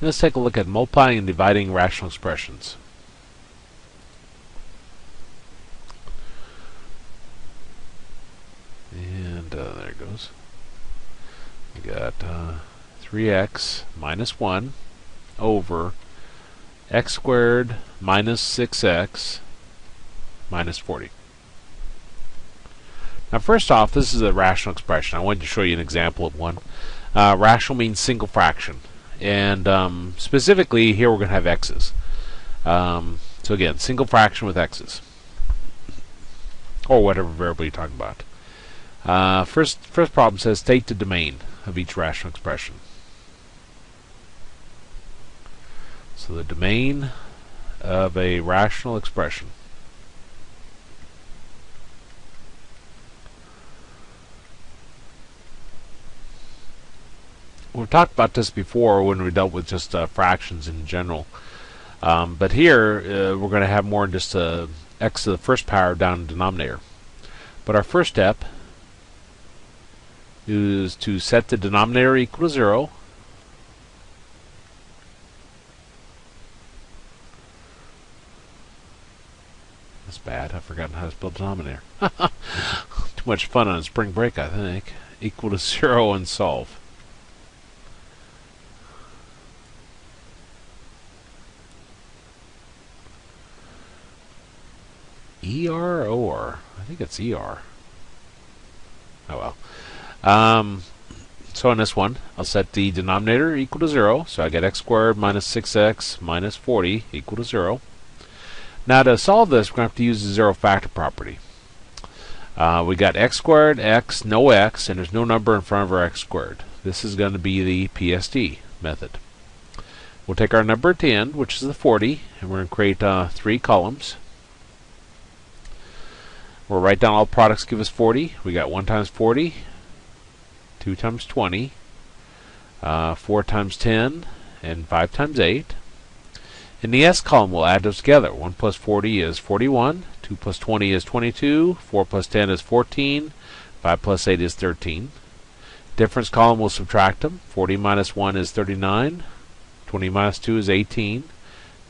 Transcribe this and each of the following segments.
let's take a look at multiplying and dividing rational expressions. And there it goes. We got 3x minus 1 over x squared minus 6x minus 40. Now first off, this is a rational expression. I wanted to show you an example of one. Rational means single fraction. And specifically here we're going to have x's. So again, single fraction with x's. Or whatever variable you're talking about. First problem says state the domain of each rational expression. So the domain of a rational expression. We've talked about this before when we dealt with just fractions in general. But here we're going to have more than just x to the first power down in the denominator. But our first step is to set the denominator equal to 0. That's bad. I've forgotten how to spell denominator. Too much fun on spring break, I think. Equal to 0 and solve. ER or OR? I think it's ER. Oh well. So in this one, I'll set the denominator equal to 0. So I get x squared minus 6x minus 40 equal to 0. Now to solve this, we're going to have to use the zero factor property. We got x squared, x, no x, and there's no number in front of our x squared. This is going to be the Psd method. We'll take our number at the end, which is the 40, and we're going to create 3 columns. We'll write down all products give us 40. We got 1 times 40, 2 times 20, 4 times 10, and 5 times 8. In the S column, we'll add those together. 1 plus 40 is 41, 2 plus 20 is 22, 4 plus 10 is 14, 5 plus 8 is 13. Difference column, we'll subtract them. 40 minus 1 is 39, 20 minus 2 is 18,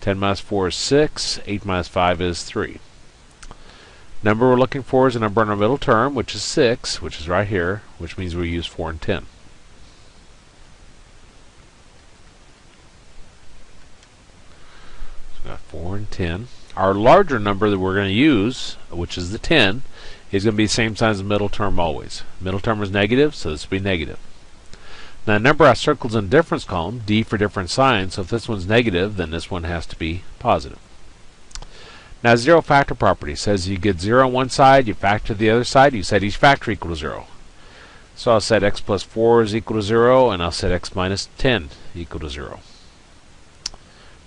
10 minus 4 is 6, 8 minus 5 is 3. Number we're looking for is a number in our middle term, which is 6, which is right here, which means we use 4 and 10. So we got 4 and 10. Our larger number that we're going to use, which is the 10, is going to be the same size as the middle term always. Middle term is negative, so this will be negative. Now the number I circled in the difference column, D for different signs, so if this one's negative, then this one has to be positive. Now zero factor property says you get 0 on one side, you factor the other side, you set each factor equal to 0. So I'll set x plus 4 is equal to 0, and I'll set x minus 10 equal to 0.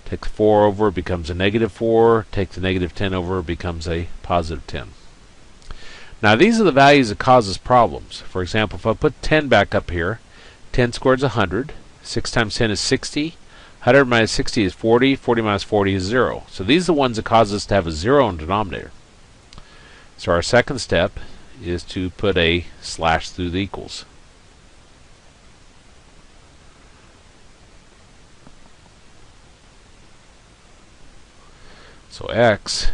Take the 4 over, it becomes a negative 4. Take the negative 10 over, it becomes a positive 10. Now these are the values that cause us problems. For example, if I put 10 back up here, 10 squared is 100. 6 times 10 is 60. 100 minus 60 is 40. 40 minus 40 is 0. So these are the ones that cause us to have a 0 in the denominator. So our second step is to put a slash through the equals. So x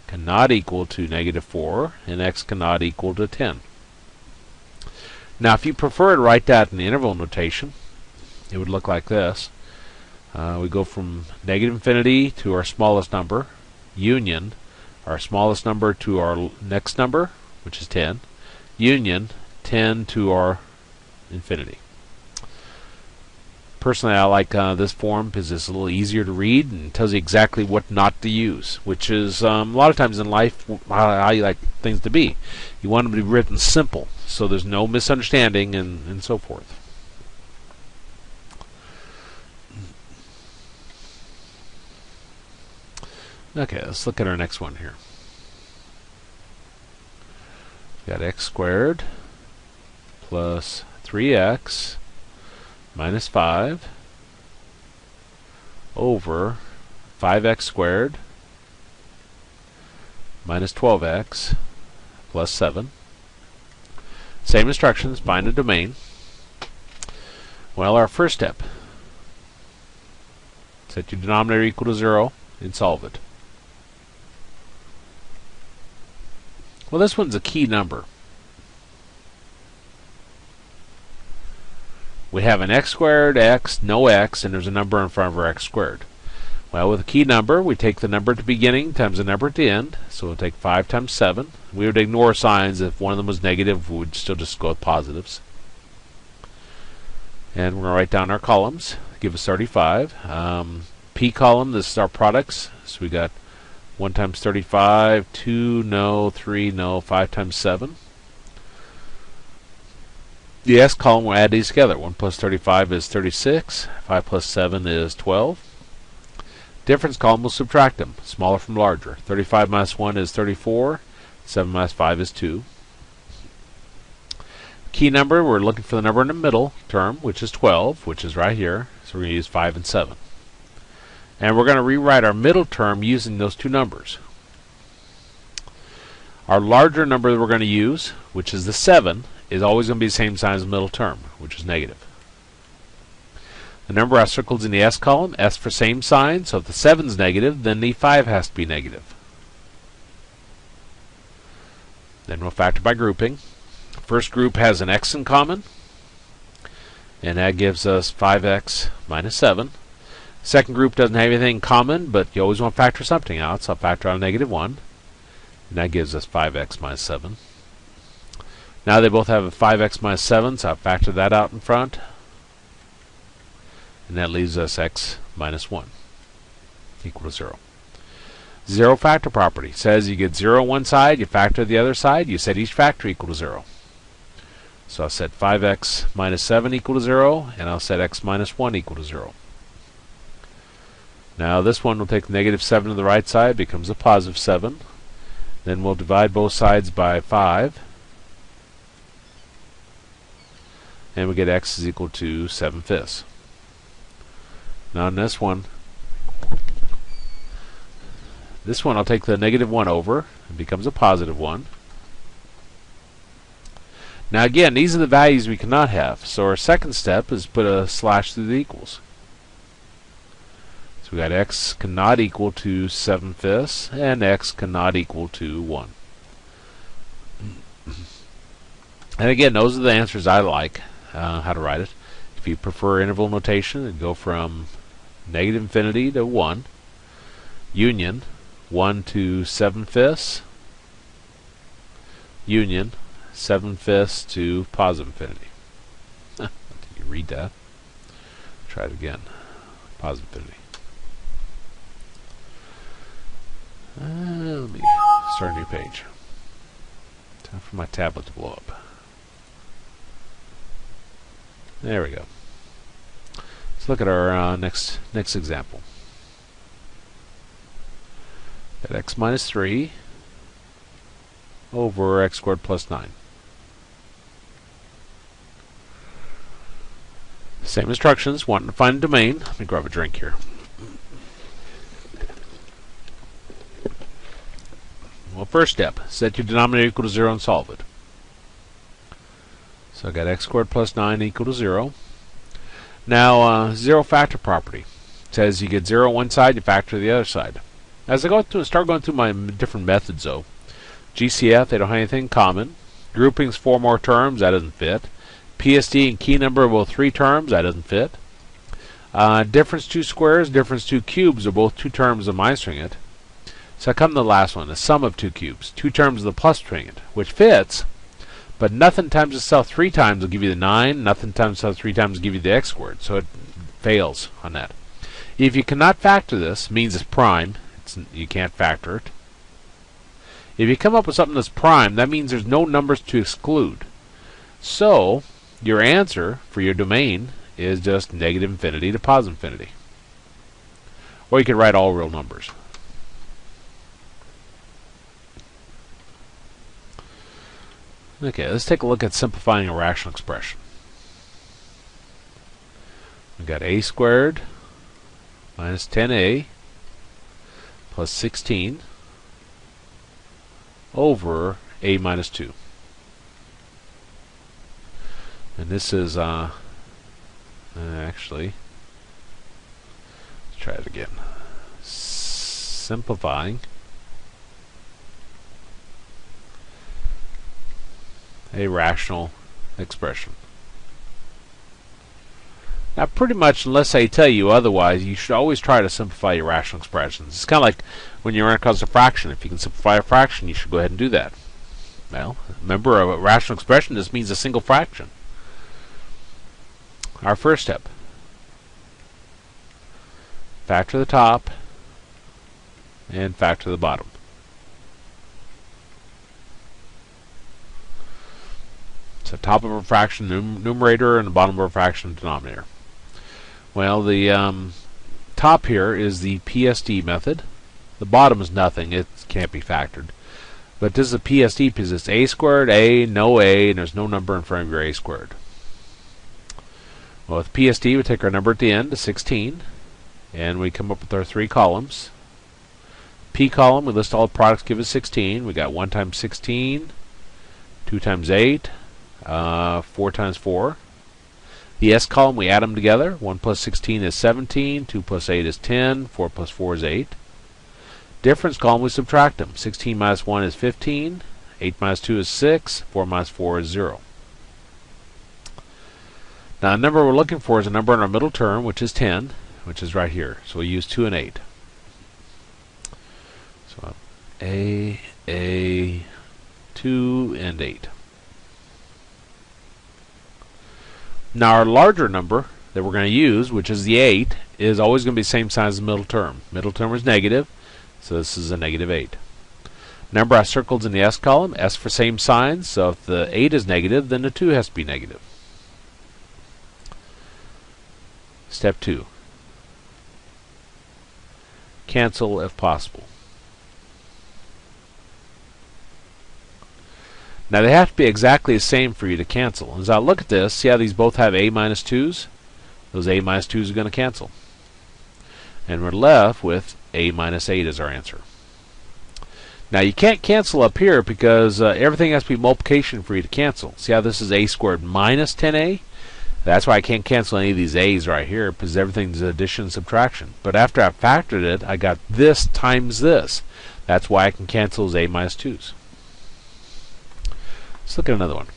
cannot equal to negative 4, and x cannot equal to 10. Now if you prefer to write that in the interval notation, it would look like this. We go from negative infinity to our smallest number, union, our smallest number to our next number, which is 10, union, 10 to our infinity. Personally, I like this form because it's a little easier to read and tells you exactly what not to use, which is a lot of times in life how you like things to be. You want them to be written simple, so there's no misunderstanding and so forth. Okay, let's look at our next one here. We got x squared plus 3x minus 5 over 5x squared minus 12x plus 7. Same instructions, find a domain. Well, our first step Set your denominator equal to 0 and solve it. Well, this one's a key number. We have an x squared, x, no x, and there's a number in front of our x squared. Well, with a key number, we take the number at the beginning times the number at the end. So we'll take 5 times 7. We would ignore signs. If one of them was negative, we would still just go with positives. And we're going to write down our columns. Give us 35. P column, this is our products. So we got 1 times 35, 2, no, 3, no, 5 times 7. The S column, we'll add these together. 1 plus 35 is 36. 5 plus 7 is 12. Difference column, will subtract them. Smaller from larger. 35 minus 1 is 34. 7 minus 5 is 2. Key number, we're looking for the number in the middle term, which is 12, which is right here. So we're going to use 5 and 7. And we're going to rewrite our middle term using those two numbers. Our larger number that we're going to use, which is the 7, is always going to be the same sign as the middle term, which is negative. The number I circled in the S column, S for same sign, so if the 7 is negative, then the 5 has to be negative. Then we'll factor by grouping. First group has an x in common, and that gives us 5x minus 7. Second group doesn't have anything in common, but you always want to factor something out, so I'll factor out a negative 1, and that gives us 5x minus 7. Now they both have a 5x minus 7, so I'll factor that out in front. And that leaves us x minus 1 equal to 0. Zero factor property says you get 0 on one side, you factor the other side, you set each factor equal to 0. So I'll set 5x minus 7 equal to 0, and I'll set x minus 1 equal to 0. Now this one will take negative 7 to the right side, becomes a positive 7. Then we'll divide both sides by 5. And we get x is equal to 7/5. Now in this one I'll take the negative 1 over. It becomes a positive 1. Now again, these are the values we cannot have. So our second step is put a slash through the equals. So we got x cannot equal to 7/5 and x cannot equal to 1. And again, those are the answers I like, how to write it. If you prefer interval notation, it'd go from negative infinity to 1, union 1 to 7/5, union 7/5 to positive infinity. Did you read that? Try it again. Positive infinity. Let me start a new page. Time for my tablet to blow up. There we go. Let's look at our next example. Got x minus 3 over x squared plus 9. Same instructions, wanting to find a domain. Let me grab a drink here. Well, first step, set your denominator equal to 0 and solve it. So I got x squared plus 9 equal to 0. Now, zero factor property says you get 0 on one side, you factor the other side. As I start going through my different methods, though, GCF, they don't have anything in common. Groupings, 4 more terms, that doesn't fit. Psd and key number are both 3 terms, that doesn't fit. Difference 2 squares, difference 2 cubes are both 2 terms of minus tringent. So I come to the last one, the sum of 2 cubes, 2 terms of the plus tringent, which fits. But nothing times itself 3 times will give you the 9. Nothing times itself 3 times will give you the x squared. So it fails on that. If you cannot factor this, it means it's prime. You can't factor it. If you come up with something that's prime, that means there's no numbers to exclude. So your answer for your domain is just negative infinity to positive infinity. Or you could write all real numbers. Okay, let's take a look at simplifying a rational expression. We've got a squared minus 10a plus 16 over a minus 2. And this is, actually, let's try it again. Simplifying a rational expression. Now, pretty much, unless I tell you otherwise, you should always try to simplify your rational expressions. It's kind of like when you're in a fraction. If you can simplify a fraction, you should go ahead and do that. Well, remember, a rational expression just means a single fraction. Our first step: factor the top and factor the bottom. So top of a fraction numerator and the bottom of a fraction denominator. Well, the top here is the Psd method. The bottom is nothing. It can't be factored. But this is a Psd because it's a squared, a, no a, and there's no number in front of your a squared. Well, with Psd, we take our number at the end, 16, and we come up with our three columns. P column, we list all the products, give us 16. We got 1 times 16, 2 times 8, 4 times 4. The S column, we add them together. 1 plus 16 is 17, 2 plus 8 is 10, 4 plus 4 is 8. Difference column, we subtract them. 16 minus 1 is 15, 8 minus 2 is 6, 4 minus 4 is 0. Now, the number we're looking for is a number in our middle term, which is 10, which is right here. So we use 2 and 8. So A, 2, and 8. Now, our larger number that we're going to use, which is the 8, is always going to be the same size as the middle term. Middle term is negative, so this is a negative 8. Number I circled in the S column, S for same sign, so if the 8 is negative, then the 2 has to be negative. Step 2. Cancel if possible. Now they have to be exactly the same for you to cancel. As I look at this, see how these both have a minus 2's? Those a minus 2's are going to cancel. And we're left with a minus 8 as our answer. Now you can't cancel up here because everything has to be multiplication for you to cancel. See how this is a squared minus 10a? That's why I can't cancel any of these a's right here, because everything's addition and subtraction. But after I factored it, I got this times this. That's why I can cancel those a minus 2's. Let's look at another one.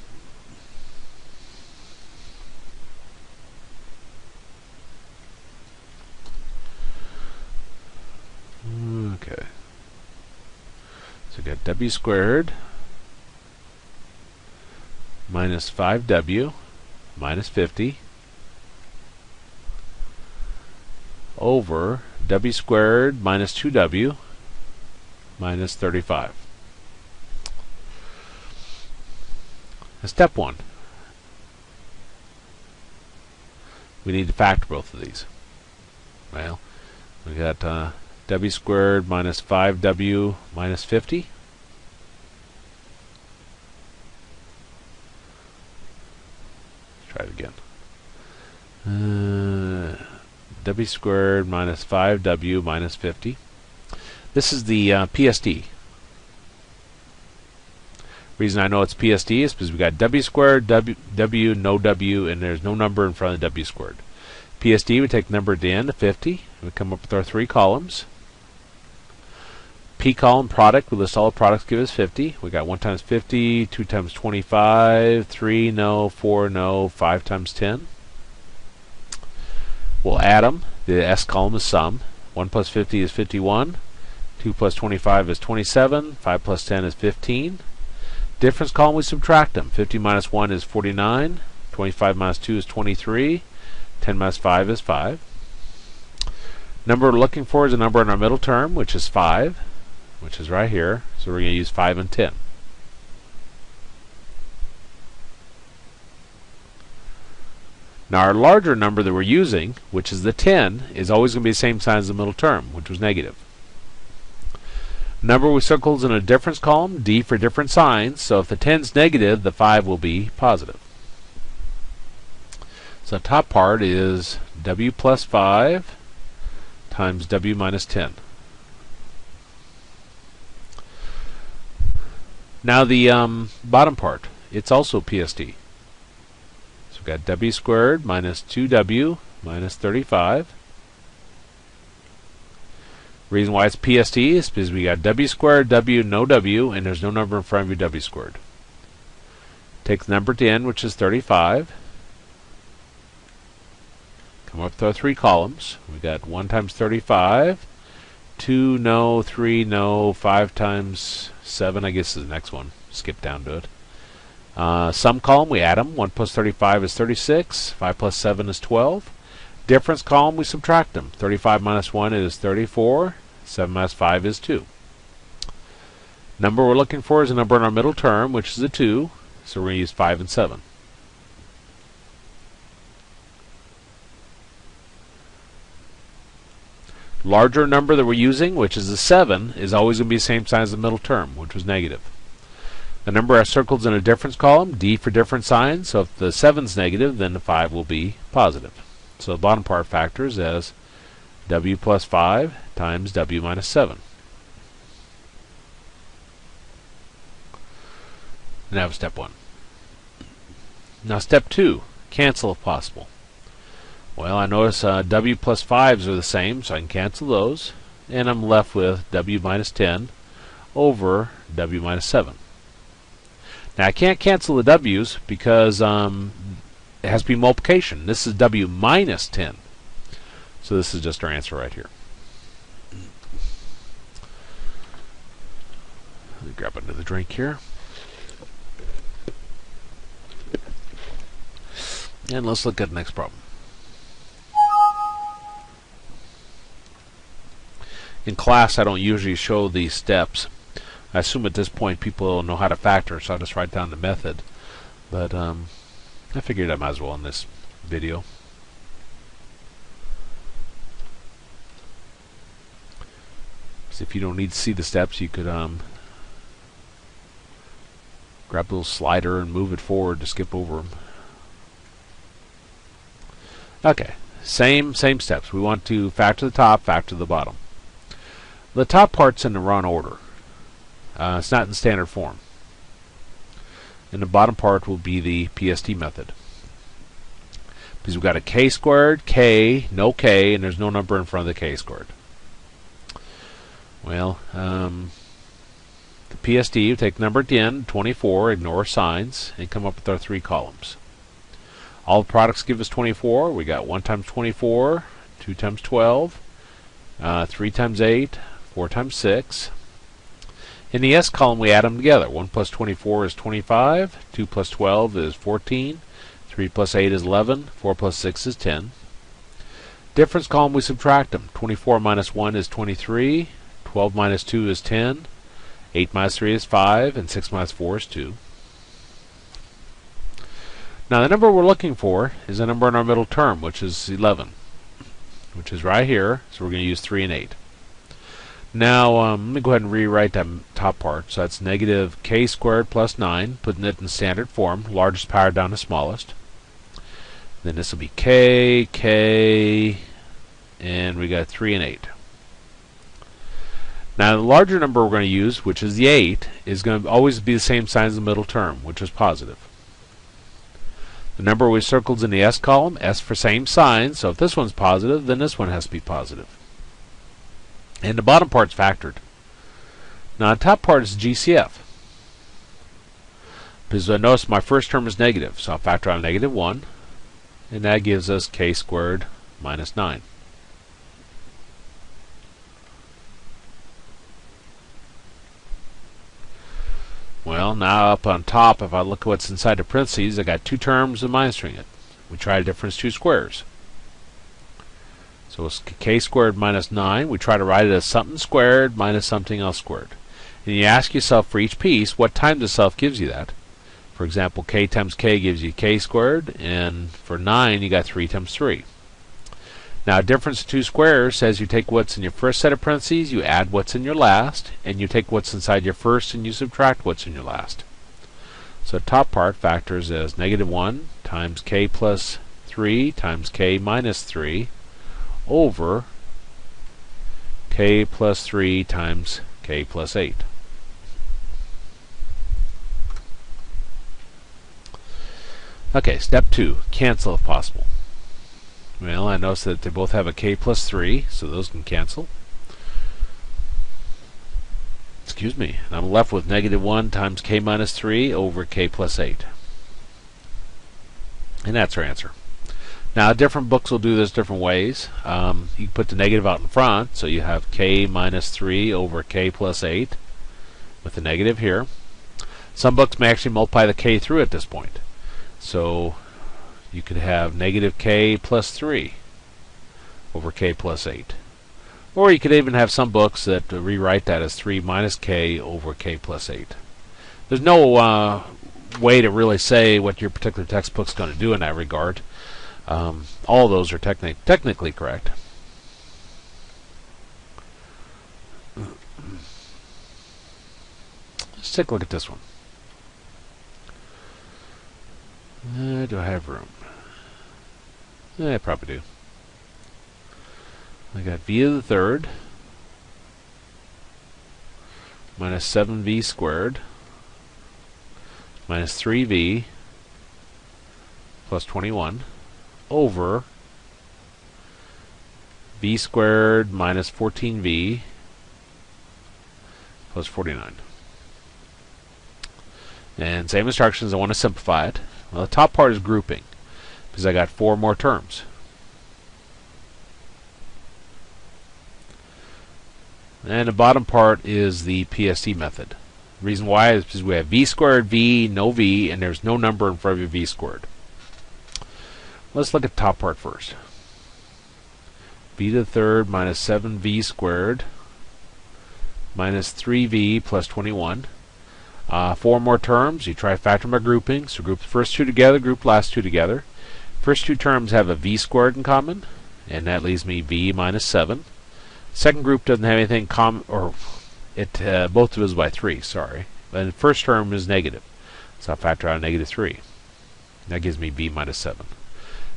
Okay. So we got w squared minus 5w minus 50 over w squared minus 2w minus 35. Step 1. We need to factor both of these. Well, we got w squared minus 5w minus 50. Let's try it again. W squared minus 5w minus 50. This is the Psd. Reason I know it's Psd is because we got w squared, w, no w, and there's no number in front of w squared. Psd, we take the number at the end, 50. We come up with our three columns. P column product, we list all the products, give us 50. We got 1 times 50, 2 times 25, 3 no, 4 no, 5 times 10. We'll add them. The S column is sum. 1 plus 50 is 51. 2 plus 25 is 27. 5 plus 10 is 15. Difference column, we subtract them. 50 minus 1 is 49. 25 minus 2 is 23. 10 minus 5 is 5. Number we're looking for is a number in our middle term, which is 5, which is right here. So we're going to use 5 and 10. Now our larger number that we're using, which is the 10, is always going to be the same size as the middle term, which was negative. Number we circled in a difference column, D for different signs. So if the 10 is negative, the 5 will be positive. So the top part is w plus 5 times w minus 10. Now the bottom part, it's also Psd. So we've got w squared minus 2w minus 35 Reason why it's Psd is because we got w squared, w, no w, and there's no number in front of your w squared. Take the number at the end, which is 35. Come up with our 3 columns. We got 1 times 35, 2 no, 3 no, 5 times 7, I guess is the next one. Skip down to it. Sum column, we add them. 1 plus 35 is 36. 5 plus 7 is 12. Difference column, we subtract them. 35 minus 1 is 34. 7 minus 5 is 2. Number we're looking for is a number in our middle term, which is a 2. So we're going to use 5 and 7. Larger number that we're using, which is a 7, is always going to be the same sign as the middle term, which was negative. The number I circled in a difference column, D for different signs. So if the 7 is negative, then the 5 will be positive. So the bottom part factors as w plus 5 times w minus 7. And that was step 1. Now step 2, cancel if possible. Well, I notice w plus 5s are the same, so I can cancel those. And I'm left with w minus 10 over w minus 7. Now I can't cancel the w's because it has to be multiplication. This is w minus 10. So this is just our answer right here. Let me grab another drink here. And let's look at the next problem. In class, I don't usually show these steps. I assume at this point people know how to factor, so I'll just write down the method. But I figured I might as well in this video. So if you don't need to see the steps, you could grab a little slider and move it forward to skip over them. Okay, same steps. We want to factor the top, factor the bottom. The top part's in the wrong order. It's not in standard form. And the bottom part will be the Psd method. Because we've got a k squared, k, no k, and there's no number in front of the k squared. Well, the Psd, you take the number at the end, 24, ignore signs, and come up with our 3 columns. All the products give us 24. We got 1 times 24, 2 times 12, 3 times 8, 4 times 6. In the S column, we add them together. 1 plus 24 is 25, 2 plus 12 is 14, 3 plus 8 is 11, 4 plus 6 is 10. Difference column, we subtract them. 24 minus 1 is 23, 12 minus 2 is 10, 8 minus 3 is 5, and 6 minus 4 is 2. Now the number we're looking for is a number in our middle term, which is 11, which is right here, so we're going to use 3 and 8. Now let me go ahead and rewrite that top part. So that's negative k squared plus 9, putting it in standard form, largest power down to smallest. Then this will be k, and we got 3 and 8. Now the larger number we're going to use, which is the 8, is going to always be the same sign as the middle term, which is positive. The number we circled is in the S column, S for same sign, so if this one's positive, then this one has to be positive. And the bottom part's factored. Now the top part is GCF. Because I notice my first term is negative, so I'll factor out negative 1, and that gives us k squared minus 9. Well, now up on top, if I look at what's inside the parentheses, I got 2 terms and minusing it. We try to difference 2 squares. So it's k squared minus 9. We try to write it as something squared minus something else squared. And you ask yourself for each piece, what times itself gives you that. For example, k times k gives you k squared, and for 9 you got 3 times 3. Now, difference of 2 squares says you take what's in your first set of parentheses, you add what's in your last, and you take what's inside your first and you subtract what's in your last. So the top part factors as negative 1 times k plus 3 times k minus 3 over k plus 3 times k plus 8. Okay, step 2, cancel if possible. Well, I notice that they both have a k plus 3, so those can cancel. excuse me, and I'm left with -1 times k minus 3 over k plus 8. And that's our answer. Now, different books will do this different ways. You can put the negative out in front, so you have k minus 3 over k plus 8 with the negative here. Some books may actually multiply the k through at this point. So you could have negative k plus 3 over k plus 8. Or you could even have some books that rewrite that as 3 minus k over k plus 8. There's no way to really say what your particular textbook's going to do in that regard. All of those are technically correct. Let's take a look at this one. Do I have room? I probably do. I got v to the third minus 7v squared minus 3v plus 21 over v squared minus 14v plus 49. And same instructions, I want to simplify it. Well, the top part is grouping, because I got 4 more terms. And the bottom part is the Psd method. The reason why is because we have v squared, v, no v, and there's no number in front of your v squared. Let's look at the top part first. V to the third minus 7v squared minus 3v plus 21. 4 more terms. You try to factor by grouping. So group the first 2 together, group the last 2 together. First 2 terms have a v squared in common, and that leaves me v minus 7. Second group doesn't have anything common, or it both divided by 3, sorry. But the first term is negative, so I'll factor out a negative 3. That gives me v minus 7.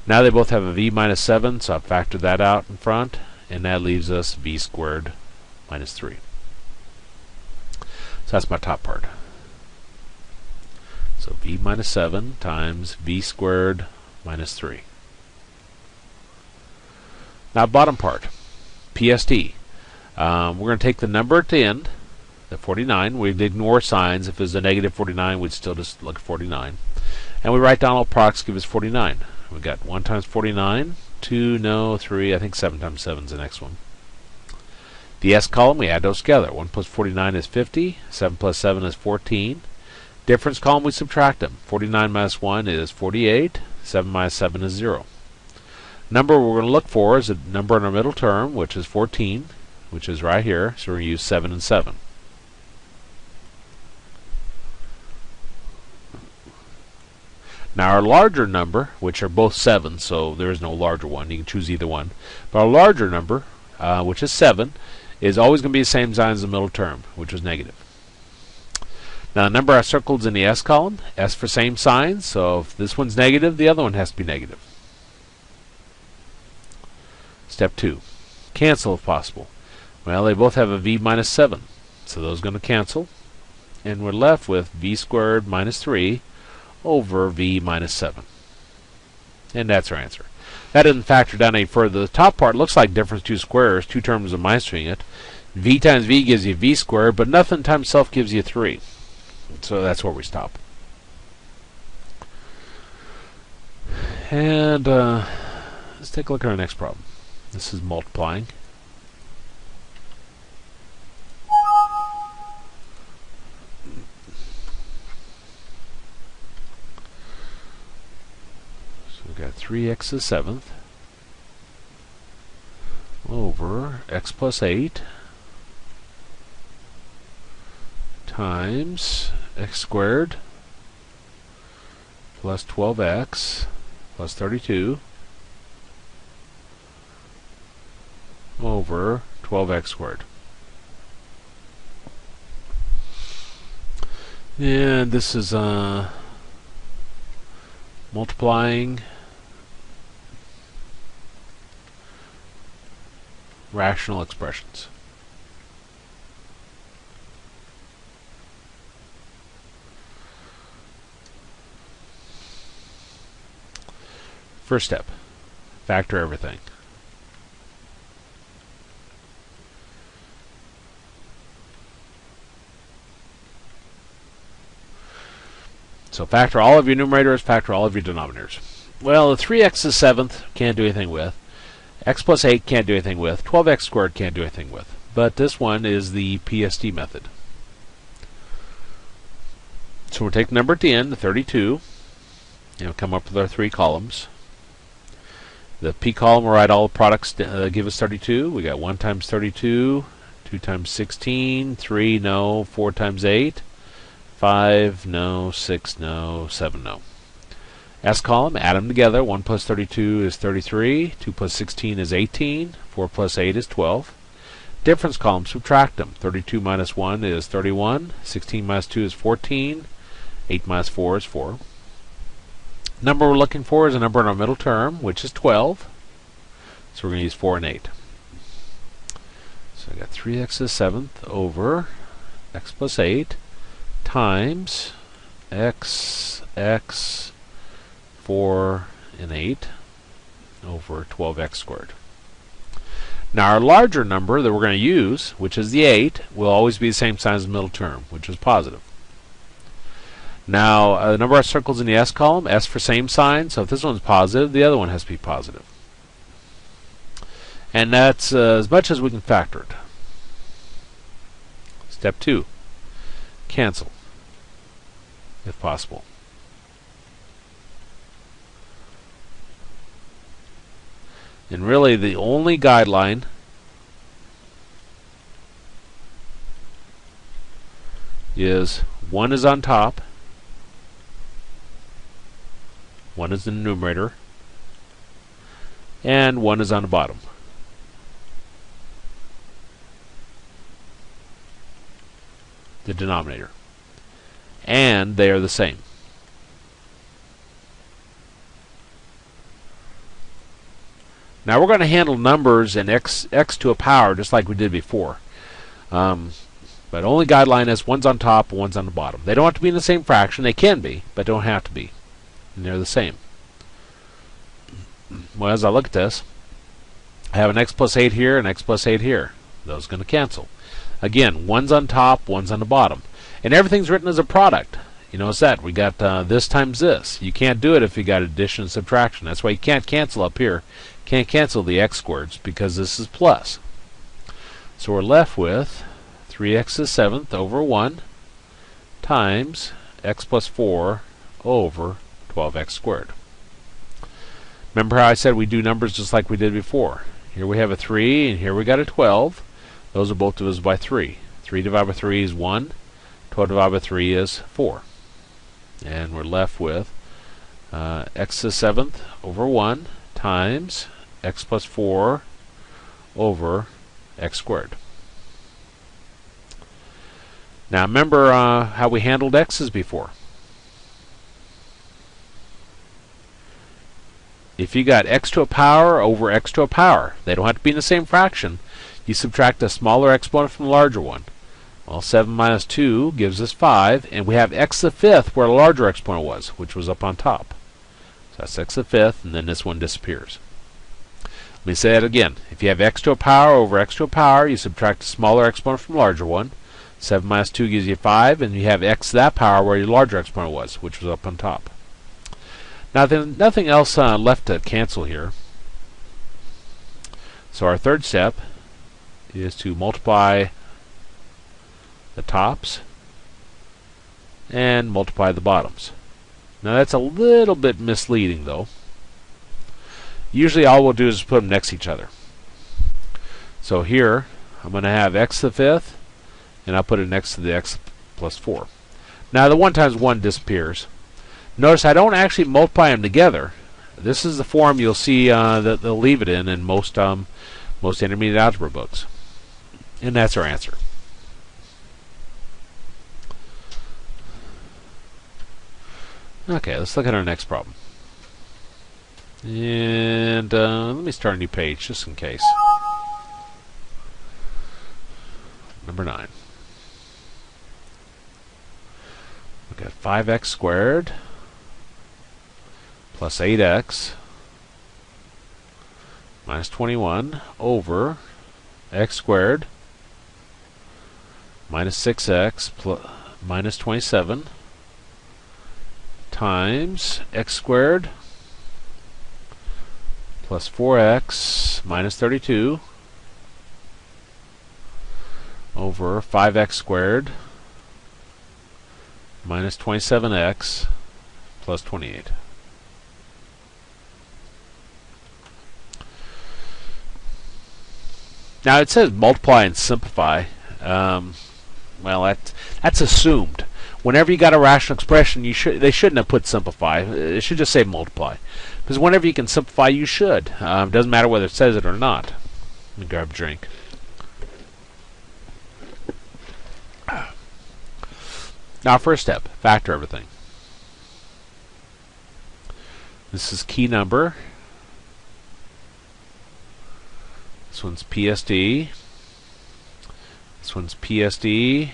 Now they both have a v minus 7, so I'll factor that out in front, and that leaves us v squared minus 3. So that's my top part. So v minus 7 times v squared minus 3. Now bottom part, Psd. We're going to take the number at the end, the 49. We'd ignore signs. If it was a negative 49, we'd still just look at 49. And we write down all products, give us 49. We got 1 times 49, 2, no, 3, I think 7 times 7 is the next one. The S column, we add those together. 1 plus 49 is 50, 7 plus 7 is 14. Difference column, we subtract them. 49 minus 1 is 48, 7 minus 7 is 0. Number we're going to look for is a number in our middle term, which is 14, which is right here, so we're going to use 7 and 7. Now our larger number, which are both 7, so there is no larger one, you can choose either one, but our larger number, which is 7, is always going to be the same sign as the middle term, which is negative. Now the number I circled in the S column, S for same sign, so if this one's negative, the other one has to be negative. Step 2, cancel if possible. Well, they both have a v minus 7, so those are going to cancel, and we're left with v squared minus 3 over v minus 7. And that's our answer. That doesn't factor down any further. The top part looks like difference 2 squares, 2 terms of minusing it. V times v gives you v squared, but nothing times self gives you 3. So that's where we stop. And let's take a look at our next problem. This is multiplying. We've got 3x to the 7th over x plus 8 times x squared plus 12x plus 32 over 12x squared. And this is multiplying rational expressions. First step, factor everything. So factor all of your numerators, factor all of your denominators. Well, the 3x to the 7th can't do anything with. X plus 8 can't do anything with. 12x squared can't do anything with. But this one is the Psd method. So we'll take the number at the end, the 32, and we'll come up with our 3 columns. The P column will write all the products, give us 32. We got 1 times 32, 2 times 16, 3, no, 4 times 8, 5, no, 6, no, 7, no. S column, add them together. 1 plus 32 is 33, 2 plus 16 is 18, 4 plus 8 is 12. Difference column, subtract them. 32 minus 1 is 31, 16 minus 2 is 14, 8 minus 4 is 4. Number we're looking for is a number in our middle term, which is 12. So we're going to use 4 and 8. So I got 3x to the 7th over x plus 8 times x, 4 and 8 over 12x squared. Now our larger number that we're going to use, which is the 8, will always be the same sign as the middle term, which is positive. Now the number of circles in the S column, S for same sign, so if this one's positive, the other one has to be positive. And that's as much as we can factor it. Step 2, cancel, if possible. And really the only guideline is 1 is on top, 1 is in the numerator, and 1 is on the bottom. The denominator. And they are the same. Now we're going to handle numbers in x to a power just like we did before. But only guideline is 1's on top, 1's on the bottom. They don't have to be in the same fraction. They can be, but don't have to be. And they're the same. Well, as I look at this, I have an x plus 8 here and x plus 8 here. Those are going to cancel. Again, 1's on top, 1's on the bottom. And everything's written as a product. You notice that. We got this times this. You can't do it if you got addition and subtraction. That's why you can't cancel up here. Can't cancel the x squareds because this is plus. So we're left with 3x to the 7th over 1 times x plus 4 over 12x squared. Remember how I said we do numbers just like we did before. Here we have a 3 and here we got a 12. Those are both divisible by 3. 3 divided by 3 is 1. 12 divided by 3 is 4. And we're left with x to the 7th over 1 times x plus 4 over x squared. Now remember how we handled x's before. If you got x to a power over x to a power, they don't have to be in the same fraction. You subtract a smaller exponent from the larger one. Well, 7 minus 2 gives us 5, and we have x to the 5th where the larger exponent was, which was up on top. So that's x to the 5th, and then this one disappears. Let me say that again. If you have x to a power over x to a power, you subtract a smaller exponent from the larger one. 7 minus 2 gives you 5, and you have x to that power where your larger exponent was, which was up on top. Now, there's nothing else left to cancel here. So our third step is to multiply the tops and multiply the bottoms. Now that's a little bit misleading though. Usually all we'll do is put them next to each other. So here I'm going to have x to the 5th and I'll put it next to the x plus 4. Now the 1 times 1 disappears. Notice I don't actually multiply them together. This is the form you'll see that they'll leave it in most intermediate algebra books. And that's our answer. Okay, let's look at our next problem. And let me start a new page just in case. Number 9. We've got 5x squared plus 8x minus 21 over x squared minus 6x plus minus 27 times x squared plus 4x minus 32 over 5x squared minus 27x plus 28. Now it says multiply and simplify. Well, that's assumed. Whenever you got a rational expression, they shouldn't have put simplify. It should just say multiply, because whenever you can simplify, you should. It doesn't matter whether it says it or not. Let me grab a drink. Now, first step: factor everything. This is key number. This one's Psd. This one's Psd,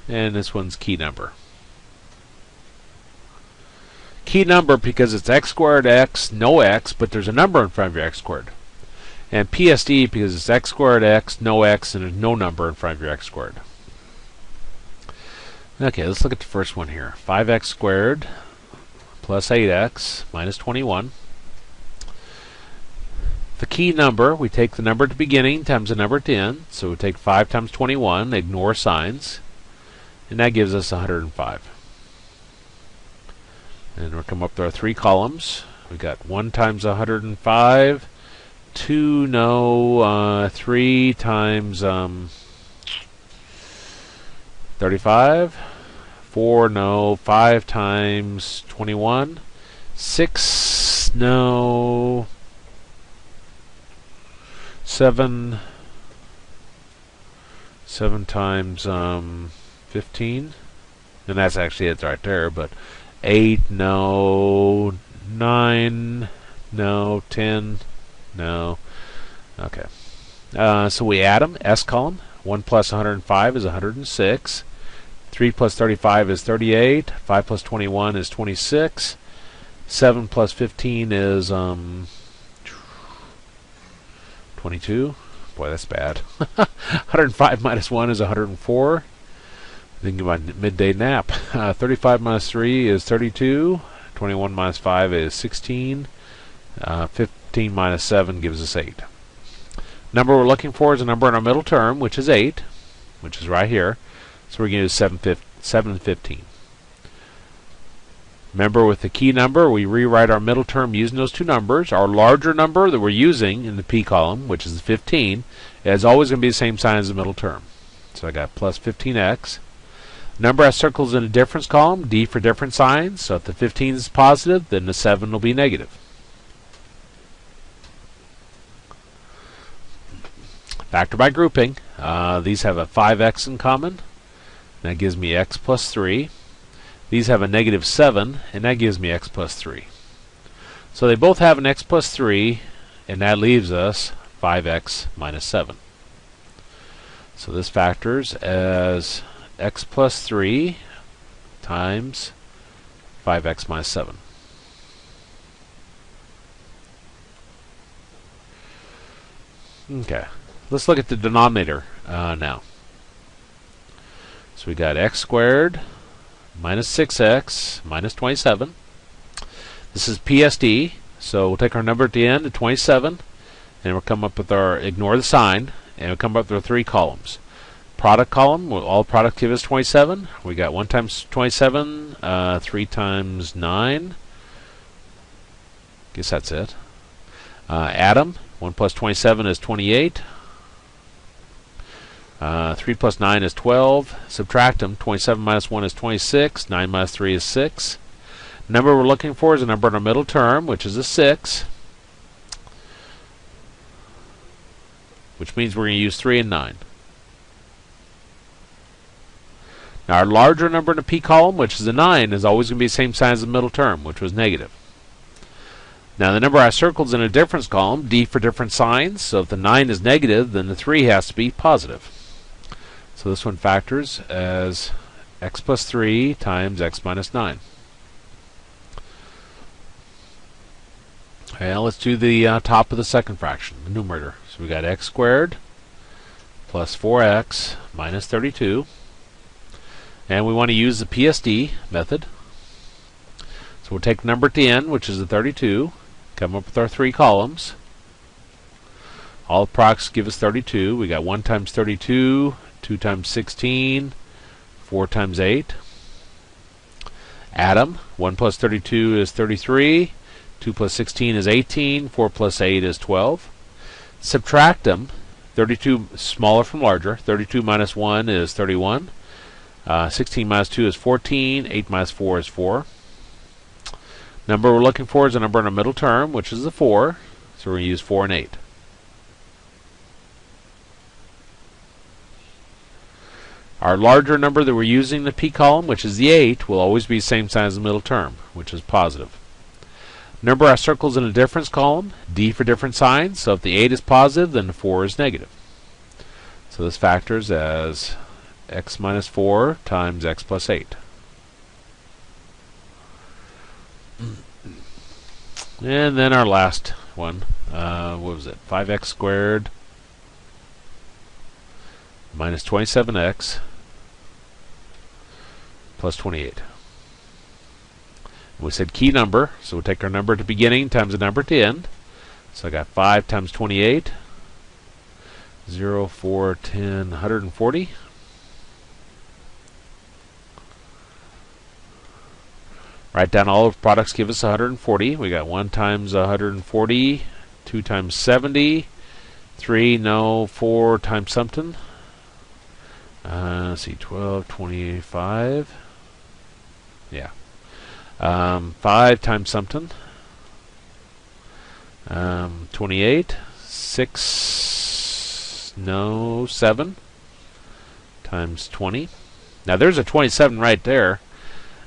and this one's key number. Key number because it's x squared x, no x, but there's a number in front of your x squared. And Psd because it's x squared x, no x, and there's no number in front of your x squared. Okay, let's look at the first one here. 5x squared plus 8x minus 21. The key number, we take the number at the beginning times the number at the end. So we take 5 times 21, ignore signs, and that gives us 105. And we'll come up to our 3 columns. We got 1 times 105, 2 no, 3 times 35, 4 no, 5 times 21, 6 no, 7 times 15, and that's actually it right there, but 8 no, 9 no, 10 no. Okay, so we add them. S column, 1 plus 105 is 106, 3 plus 35 is 38, 5 plus 21 is 26, 7 plus 15 is 22. Boy, that's bad. 105 minus 1 is 104. Thinking about midday nap. 35 minus 3 is 32. 21 minus 5 is 16. 15 minus 7 gives us 8. Number we're looking for is a number in our middle term, which is 8, which is right here. So we're going to use 7 and 15. Remember, with the key number, we rewrite our middle term using those two numbers. Our larger number that we're using in the P column, which is the 15, is always going to be the same sign as the middle term. So I got plus 15x. Number has circles in a difference column, D for different signs. So if the 15 is positive, then the 7 will be negative. Factor by grouping. These have a 5x in common. That gives me x plus 3. These have a negative 7, and that gives me x plus 3. So they both have an x plus 3, and that leaves us 5x minus 7. So this factors as x plus 3 times 5x minus 7. Okay, let's look at the denominator now. So we got x squared minus 6x minus 27. This is Psd, so we'll take our number at the end, the 27, and we'll come up with our, ignore the sign, and we'll come up with our 3 columns. Product column, all product give us 27. We got 1 times 27, 3 times 9. Guess that's it. Add them. 1 plus 27 is 28. 3 plus 9 is 12. Subtract them. 27 minus 1 is 26. 9 minus 3 is 6. Number we're looking for is a number in our middle term, which is a 6. Which means we're going to use 3 and 9. Now our larger number in the P column, which is a 9, is always going to be the same sign as the middle term, which was negative. Now the number I circled is in a difference column, D for different signs. So if the 9 is negative, then the 3 has to be positive. So this one factors as x plus 3 times x minus 9. Okay, let's do the top of the second fraction, the numerator. So we got x squared plus 4x minus 32. And we want to use the Psd method. So we'll take number 10, which is the 32, come up with our 3 columns. All the products give us 32. We got 1 times 32, 2 times 16, 4 times 8. Add them. 1 plus 32 is 33. 2 plus 16 is 18. 4 plus 8 is 12. Subtract them. 32 smaller from larger. 32 minus 1 is 31. 16 minus 2 is 14. 8 minus 4 is 4. Number we're looking for is a number in a middle term, which is the 4. So we're going to use 4 and 8. Our larger number that we're using in the P column, which is the 8, will always be the same sign as the middle term, which is positive. Number our circles in a difference column, D for different signs. So if the 8 is positive, then the 4 is negative. So this factors as x minus 4 times x plus 8. And then our last one, what was it? 5x squared minus 27x plus 28. We said key number, so we'll take our number at the beginning times the number at the end. So I got 5 times 28, 0, 4, 10, 140. Write down all of the products give us 140. We got 1 times 140, 2 times 70, 3, no, 4 times something. Let's see, 12, 25. Yeah. 5 times something. 28. 6, no, 7 times 20. Now there's a 27 right there.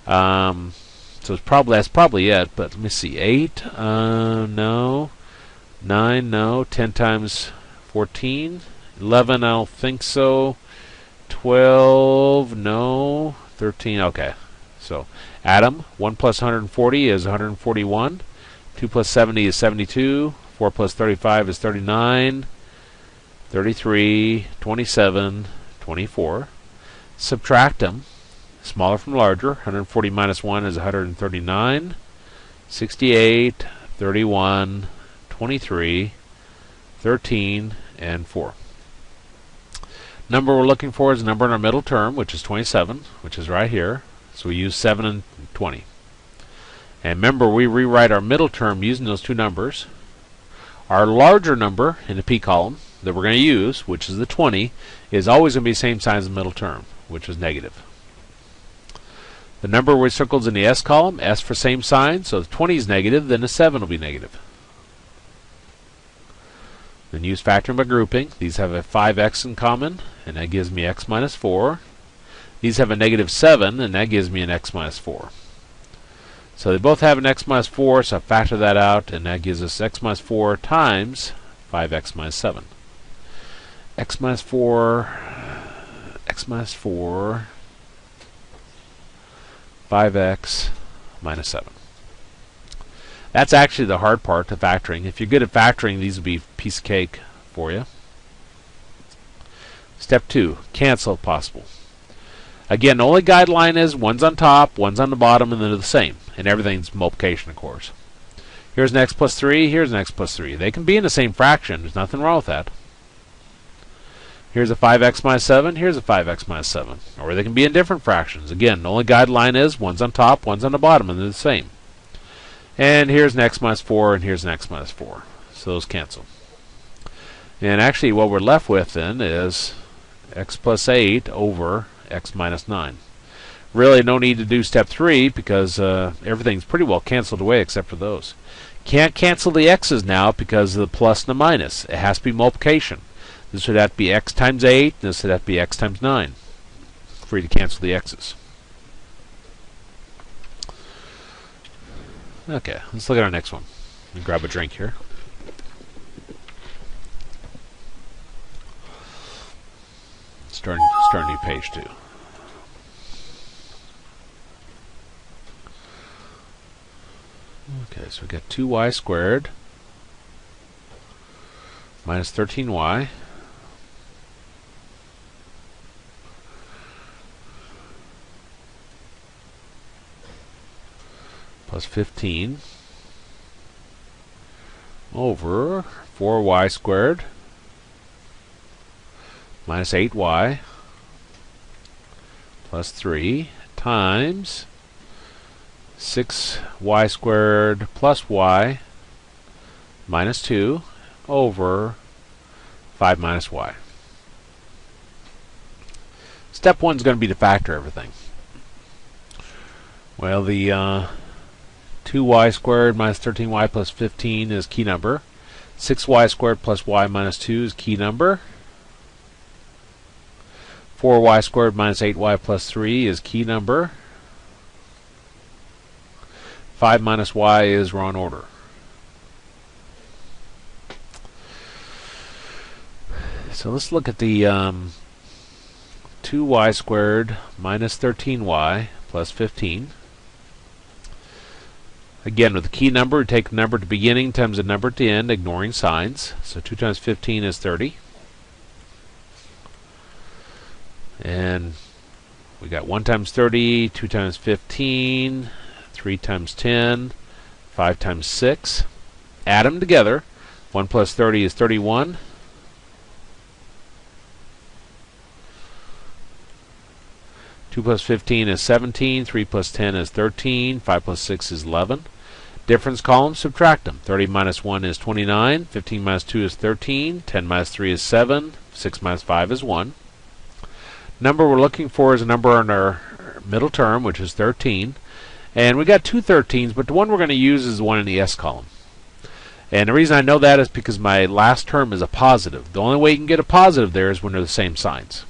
So it's that's probably it, but let me see. 8, no. 9, no. 10 times 14. 11, I don't think so. 12, no. 13, okay. So add them. 1 plus 140 is 141. 2 plus 70 is 72. 4 plus 35 is 39. 33, 27, 24. Subtract them. Smaller from larger. 140 minus 1 is 139. 68, 31, 23, 13, and 4. Number we're looking for is a number in our middle term, which is 27, which is right here. So we use 7 and 20. And remember, we rewrite our middle term using those two numbers. Our larger number in the P column that we're going to use, which is the 20, is always going to be the same sign as the middle term, which is negative. The number we circled in the S column, S for same sign, so if 20 is negative, then the 7 will be negative. Then use factoring by grouping. These have a 5x in common, and that gives me x minus 4. These have a negative 7, and that gives me an x minus 4. So they both have an x minus 4, so I factor that out, and that gives us x minus 4 times 5x minus 7. X minus 4, 5x minus 7. That's actually the hard part, the factoring. If you're good at factoring, these will be a piece of cake for you. Step 2, cancel if possible. Again, the only guideline is one's on top, one's on the bottom, and they're the same. And everything's multiplication, of course. Here's an x plus 3, here's an x plus 3. They can be in the same fraction. There's nothing wrong with that. Here's a 5x minus 7, here's a 5x minus 7. Or they can be in different fractions. Again, the only guideline is one's on top, one's on the bottom, and they're the same. And here's an x minus 4, and here's an x minus 4. So those cancel. And actually what we're left with then is x plus 8 over x minus 9. Really no need to do step 3 because everything's pretty well canceled away except for those. Can't cancel the x's now because of the plus and the minus. It has to be multiplication. This would have to be x times 8, and this would have to be x times 9 for you to cancel the x's. Okay, let's look at our next one. Let me grab a drink here. Start a new page too. Okay, so we got 2y squared minus 13y plus plus 15 over 4y squared minus 8y plus 3 times 6y squared plus y minus 2 over 5 minus y. Step 1 is going to be to factor everything. Well, the 2y squared minus 13y plus 15 is key number. 6y squared plus y minus 2 is key number. 4y squared minus 8y plus 3 is key number. 5 minus y is wrong order. So let's look at the 2y squared minus 13y plus 15. Again, with the key number, we take the number at the beginning times the number at the end, ignoring signs. So 2 times 15 is 30. And we got 1 times 30, 2 times 15, 3 times 10, 5 times 6. Add them together. 1 plus 30 is 31. 2 plus 15 is 17, 3 plus 10 is 13, 5 plus 6 is 11. Difference column, subtract them. 30 minus 1 is 29, 15 minus 2 is 13, 10 minus 3 is 7, 6 minus 5 is 1. Number we're looking for is a number in our middle term, which is 13. And we got two 13s, but the one we're going to use is the one in the S column. And the reason I know that is because my last term is a positive. The only way you can get a positive there is when they're the same signs.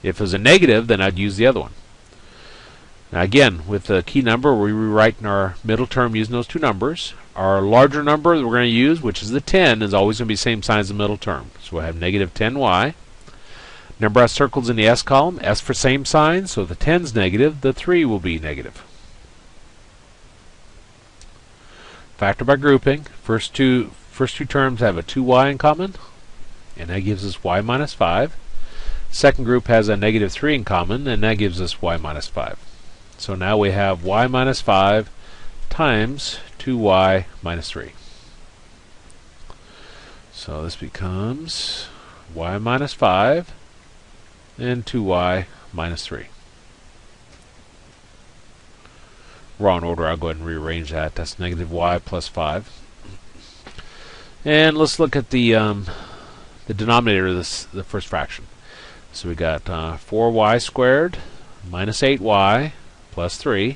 If it was a negative, then I'd use the other one. Now again, with the key number, we rewrite in our middle term using those two numbers. Our larger number that we're going to use, which is the 10, is always going to be the same sign as the middle term. So we'll have negative 10y. Number has circles in the S column. S for same sign, so if the 10's negative, the 3 will be negative. Factor by grouping. First two terms have a 2y in common, and that gives us y minus 5. Second group has a negative 3 in common, and that gives us y minus 5. So now we have y minus 5 times 2y minus 3. So this becomes y minus 5 and 2y minus 3. Wrong order, I'll go ahead and rearrange that. That's negative y plus 5. And let's look at the denominator of the first fraction. So we got 4y squared minus 8y plus 3.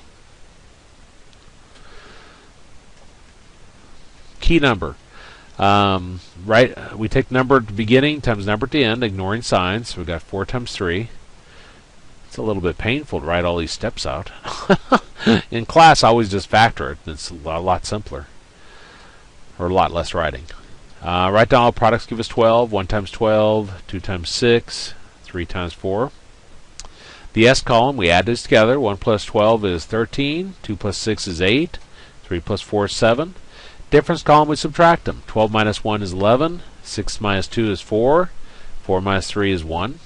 Key number. We take the number at the beginning times the number at the end, ignoring signs. So we got 4 times 3. It's a little bit painful to write all these steps out. In class, I always just factor it. It's a lot simpler, or a lot less writing. Write down all products give us 12. 1 times 12, 2 times 6, 3 times 4. The S column, we add this together. 1 plus 12 is 13. 2 plus 6 is 8. 3 plus 4 is 7. Difference column, we subtract them. 12 minus 1 is 11. 6 minus 2 is 4. 4 minus 3 is 1.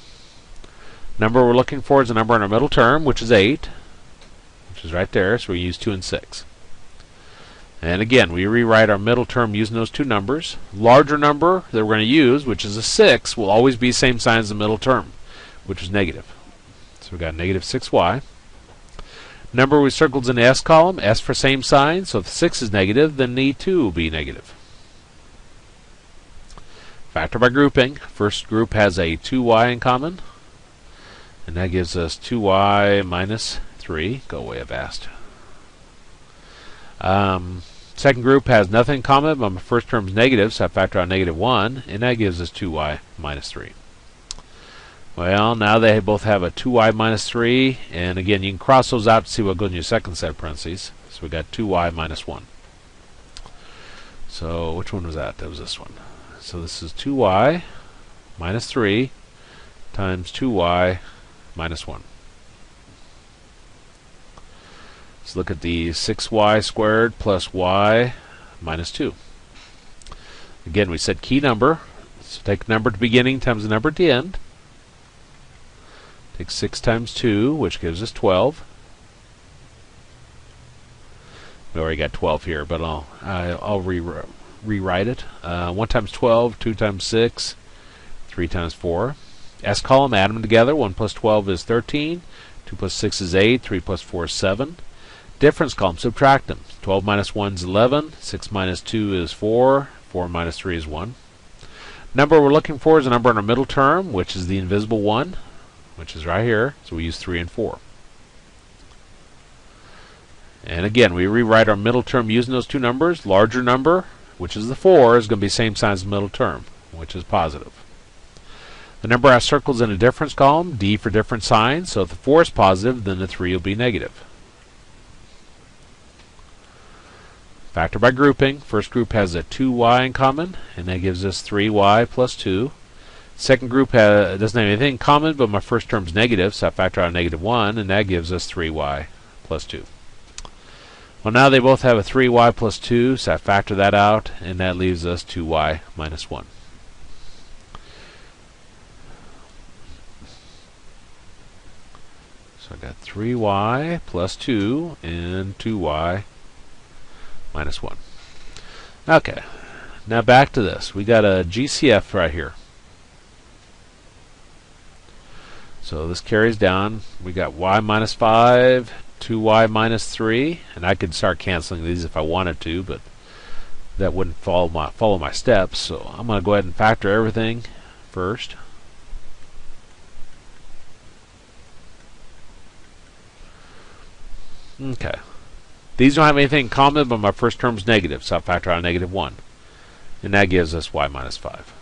Number we're looking for is a number in our middle term, which is 8, which is right there, so we use 2 and 6. And again, we rewrite our middle term using those two numbers. Larger number that we're going to use, which is a 6, will always be the same sign as the middle term, which is negative. So we've got negative 6y. Number we circled in the S column, S for same sign, so if the 6 is negative, then the 2 will be negative. Factor by grouping. First group has a 2y in common, and that gives us 2y minus 3. Go away, Avast. Second group has nothing in common, but my first term is negative, so I factor out negative 1, and that gives us 2y minus 3. Well, now they both have a 2y minus 3, and again, you can cross those out to see what goes in your second set of parentheses. So we got 2y minus 1. So which one was that? That was this one. So this is 2y minus 3 times 2y minus 1. Let's look at the 6y squared plus y minus 2. Again, we said key number. So take the number at the beginning times the number at the end. Take 6 times 2, which gives us 12. We already got 12 here, but I'll rewrite it. 1 times 12, 2 times 6, 3 times 4. S column, add them together. 1 plus 12 is 13. 2 plus 6 is 8. 3 plus 4 is 7. Difference column, subtract them. 12 minus 1 is 11. 6 minus 2 is 4. 4 minus 3 is 1. Number we're looking for is a number in our middle term, which is the invisible 1, which is right here. So we use 3 and 4. And again, we rewrite our middle term using those two numbers. Larger number, which is the 4, is going to be same sign as the middle term, which is positive. The number I circled is in a difference column, D for different signs. So if the 4 is positive, then the 3 will be negative. Factor by grouping. First group has a 2y in common, and that gives us 3y plus 2. Second group doesn't have anything in common, but my first term is negative, so I factor out negative 1, and that gives us 3y plus 2. Well, now they both have a 3y plus 2, so I factor that out, and that leaves us 2y minus 1. So I got 3y plus 2 and 2y minus 1. Okay, now back to this. We got a GCF right here. So this carries down. We got y minus 5, 2y minus 3, and I could start canceling these if I wanted to, but that wouldn't follow my steps. So I'm going to go ahead and factor everything first. Okay. These don't have anything in common, but my first term is negative, so I factor out a negative 1. And that gives us y minus 5.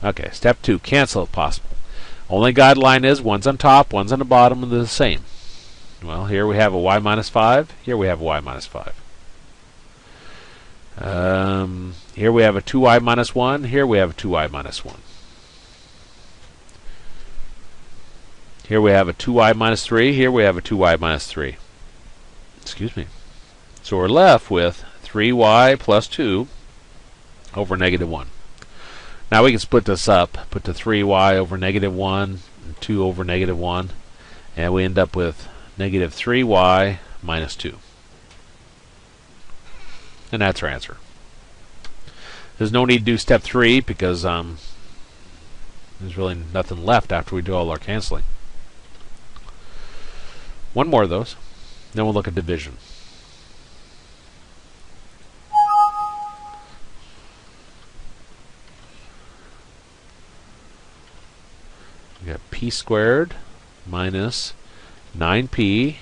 Okay, step 2, cancel if possible. Only guideline is one's on top, one's on the bottom, and they're the same. Well, here we have a y minus 5. Here we have a y minus 5. Here we have a 2y minus 1. Here we have a 2y minus 1. Here we have a 2y minus 3. Here we have a 2y minus 3. Excuse me. So we're left with 3y plus 2 over negative 1. Now we can split this up. Put the 3y over negative 1 and 2 over negative 1. And we end up with negative 3y minus 2. And that's our answer. There's no need to do step 3 because there's really nothing left after we do all our canceling. One more of those, then we'll look at division. We got p squared minus 9p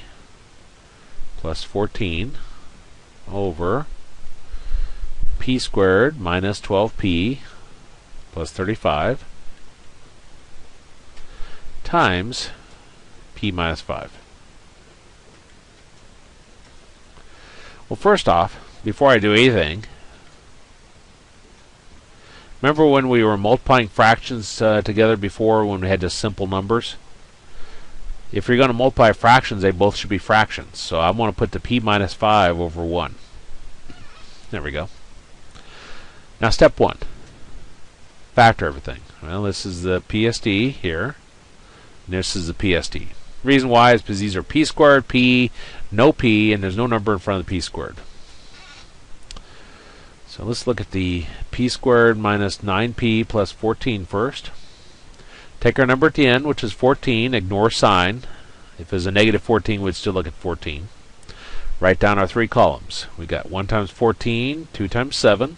plus 14 over p squared minus 12p plus 35 times p minus 5. Well, first off, before I do anything, remember when we were multiplying fractions together before when we had just simple numbers? If you're going to multiply fractions, they both should be fractions. So I want to put the p minus 5 over 1. There we go. Now step 1. Factor everything. Well, this is the Psd here. And this is the Psd. Reason why is because these are p squared, p, no p, and there's no number in front of the p squared. So let's look at the p squared minus 9p plus 14 first. Take our number at the end, which is 14. Ignore sign. If it was a negative 14, we'd still look at 14. Write down our 3 columns. We got 1 times 14, 2 times 7.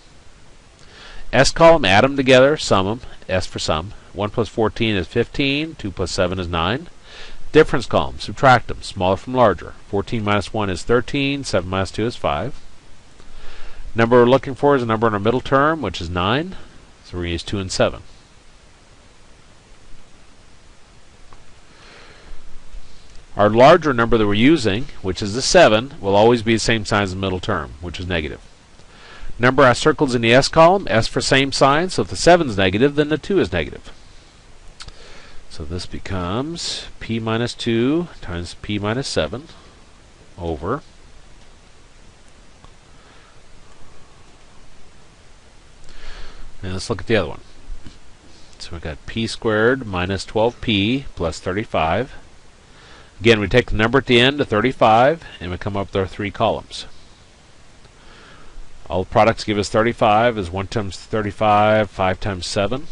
S column, add them together, sum them. S for sum. 1 plus 14 is 15. 2 plus 7 is 9. Difference column, subtract them, smaller from larger. 14 minus 1 is 13, 7 minus 2 is 5. Number we're looking for is a number in our middle term, which is 9. So we're going to use 2 and 7. Our larger number that we're using, which is the 7, will always be the same sign as the middle term, which is negative. Number I circled is in the S column, S for same sign, so if the 7 is negative, then the 2 is negative. So this becomes p minus 2 times p minus 7 over and let's look at the other one. So we got p squared minus 12p plus 35. Again, we take the number at the end to 35, and we come up with our 3 columns. All the products give us 35 is 1 times 35, 5 times 7.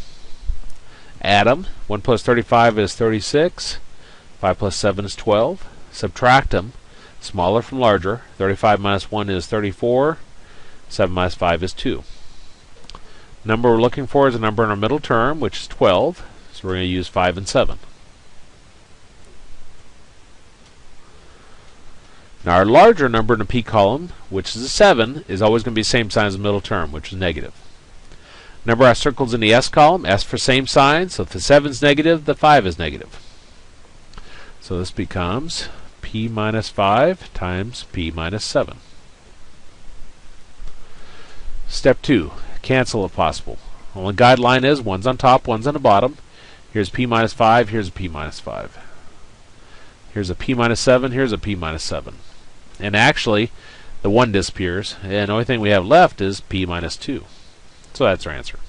Add them. 1 plus 35 is 36. 5 plus 7 is 12. Subtract them. Smaller from larger. 35 minus 1 is 34. 7 minus 5 is 2. Number we're looking for is a number in our middle term, which is 12. So we're going to use 5 and 7. Now our larger number in the P column, which is a 7, is always going to be the same sign as the middle term, which is negative. Number I circled in the S column, S for same sign, so if the 7 is negative, the 5 is negative. So this becomes P minus 5 times P minus 7. Step 2, cancel if possible. Only guideline is one's on top, one's on the bottom. Here's P minus 5, here's a P minus 5. Here's a P minus 7, here's a P minus 7. And actually, the 1 disappears, and the only thing we have left is P minus 2. So that's our answer.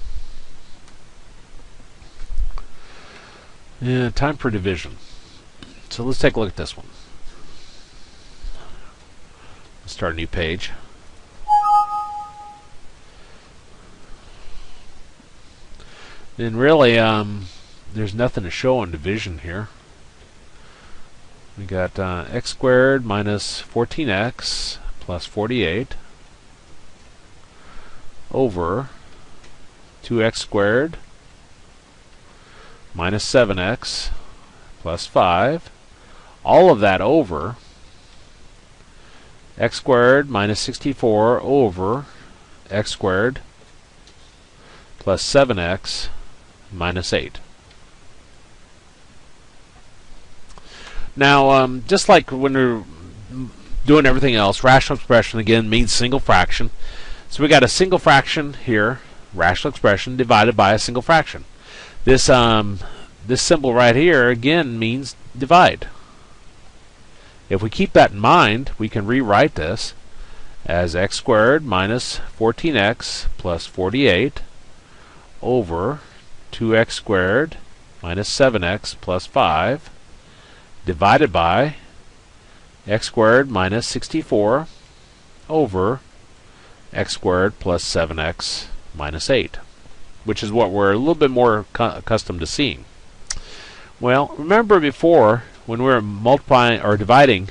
Yeah, time for division. So let's take a look at this one. Let's start a new page. And really, there's nothing to show on division here. We got x squared minus 14x plus 48 over 2x squared minus 7x plus 5. All of that over x squared minus 64 over x squared plus 7x minus 8. Now, just like when we're doing everything else, rational expression again means single fraction. So we got a single fraction here, rational expression divided by a single fraction. This this symbol right here again means divide. If we keep that in mind, we can rewrite this as x squared minus 14x plus 48 over 2x squared minus 7x plus 5 divided by x squared minus 64 over x squared plus 7x minus 8, which is what we're a little bit more accustomed to seeing. Well, remember before, when we were multiplying or dividing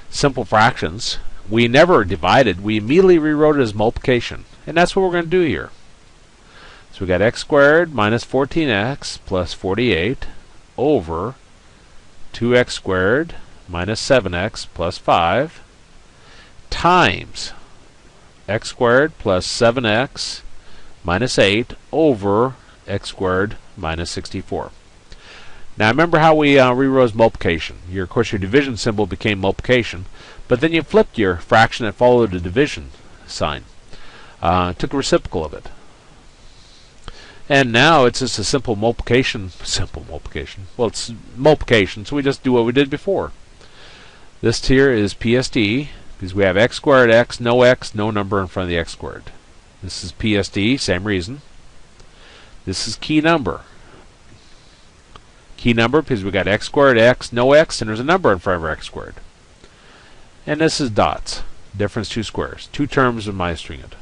simple fractions, we never divided, we immediately rewrote it as multiplication. And that's what we're going to do here. So we got x squared minus 14x plus 48 over 2x squared minus 7x plus 5 times x squared plus 7x minus 8 over x squared minus 64. Now remember how we rewrote as multiplication. Of course, your division symbol became multiplication, but then you flipped your fraction that followed the division sign. Took a reciprocal of it. And now it's just a simple multiplication. Well, it's multiplication, so we just do what we did before. This here is Psd, because we have x squared x, no number in front of the x squared. This is Psd, same reason. This is key number. Key number because we got x squared x, no x, and there's a number in front of our x squared. And this is dots. Difference two squares. Two terms of minusing it.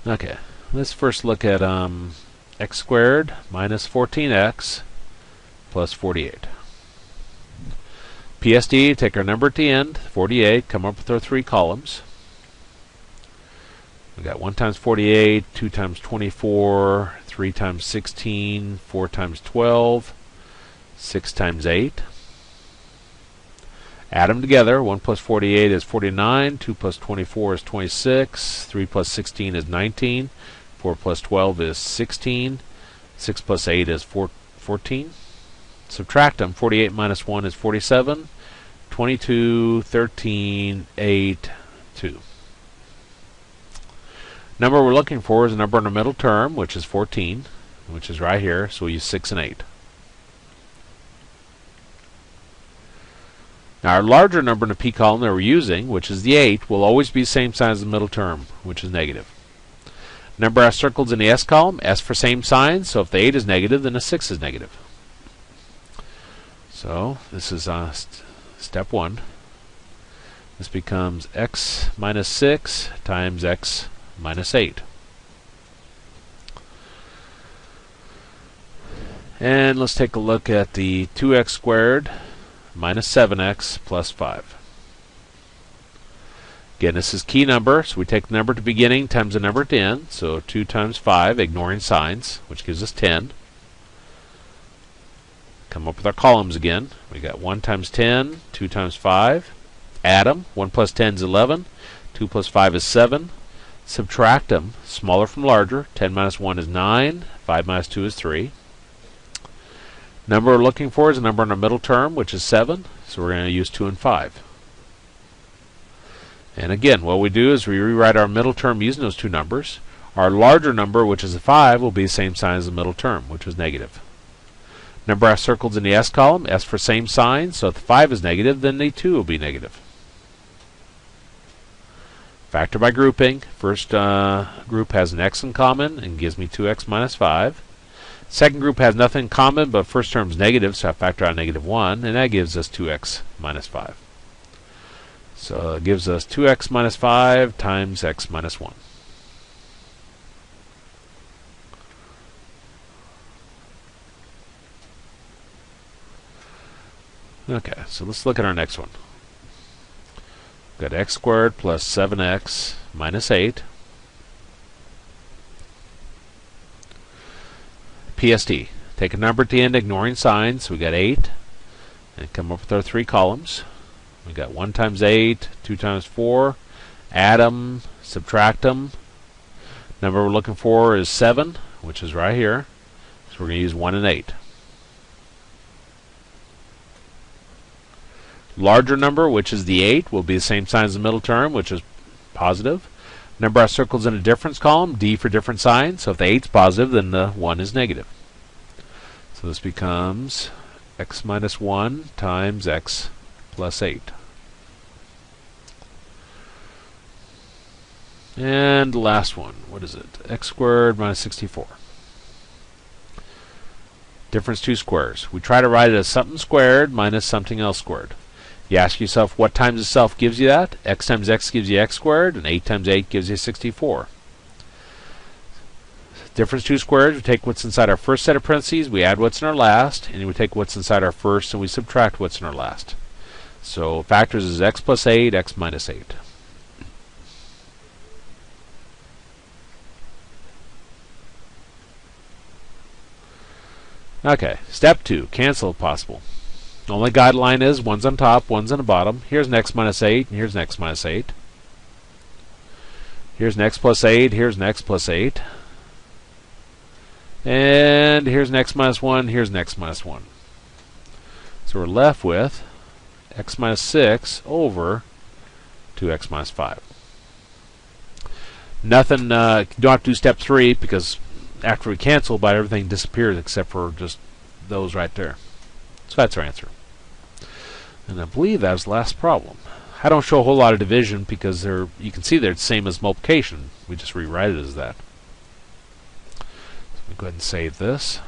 Okay. Let's first look at x squared minus 14x plus 48. Psd, take our number at the end, 48, come up with our 3 columns. We got 1 times 48, 2 times 24, 3 times 16, 4 times 12, 6 times 8. Add them together. 1 plus 48 is 49, 2 plus 24 is 26, 3 plus 16 is 19, 4 plus 12 is 16, 6 plus 8 is 14. Subtract them. 48 minus 1 is 47, 22, 13, 8, 2. Number we're looking for is a number in the middle term, which is 14, which is right here, so we use 6 and 8. Now our larger number in the P column that we're using, which is the 8, will always be the same sign as the middle term, which is negative. Number I circled in the S column, S for same sign, so if the 8 is negative, then the 6 is negative. So this is step 1. This becomes x minus 6 times x minus 8. And let's take a look at the 2x squared minus 7x plus 5. Again, this is key number, so we take the number at the beginning times the number at the end. So 2 times 5, ignoring signs, which gives us 10. Come up with our columns again. We got 1 times 10, 2 times 5. Add them. 1 plus 10 is 11. 2 plus 5 is 7. Subtract them. Smaller from larger. 10 minus 1 is 9. 5 minus 2 is 3. Number we're looking for is a number in our middle term, which is 7. So we're going to use 2 and 5. And again, what we do is we rewrite our middle term using those two numbers. Our larger number, which is a 5, will be the same sign as the middle term, which was negative. Number I circled in the S column, S for same sign, so if the 5 is negative, then the 2 will be negative. Factor by grouping. First group has an x in common and gives me 2x minus 5. Second group has nothing in common, but first term is negative, so I factor out negative 1, and that gives us 2x minus 5. So it gives us 2x minus 5 times x minus 1. Okay, so let's look at our next one. We've got x squared plus 7x minus 8. Psd. Take a number at the end, ignoring signs. So we got 8. And come up with our 3 columns. We got 1 times 8, 2 times 4. Add them, subtract them. Number we're looking for is 7, which is right here. So we're going to use 1 and 8. Larger number, which is the 8, will be the same sign as the middle term, which is positive. Number I circled in a difference column, D for different sign. So if the 8 is positive, then the 1 is negative. So this becomes x minus 1 times x plus 8. And the last one, what is it? X squared minus 64. Difference 2 squares. We try to write it as something squared minus something else squared. You ask yourself what times itself gives you that. X times x gives you x squared, and 8 times 8 gives you 64. Difference 2 squares, we take what's inside our first set of parentheses, we add what's in our last, and we take what's inside our first and we subtract what's in our last. So factors is x plus 8, x minus 8. Okay, step 2, cancel if possible. The only guideline is one's on top, one's on the bottom. Here's an x minus 8, and here's an x minus 8. Here's an x plus 8, here's an x plus 8. And here's an x minus 1, here's an x minus 1. So we're left with x minus 6 over 2x minus 5. Nothing, you don't have to do step 3 because after we cancel, about everything disappears except for just those right there. So that's our answer. And I believe that was the last problem. I don't show a whole lot of division because you can see they're the same as multiplication. We just rewrite it as that. So let me go ahead and save this.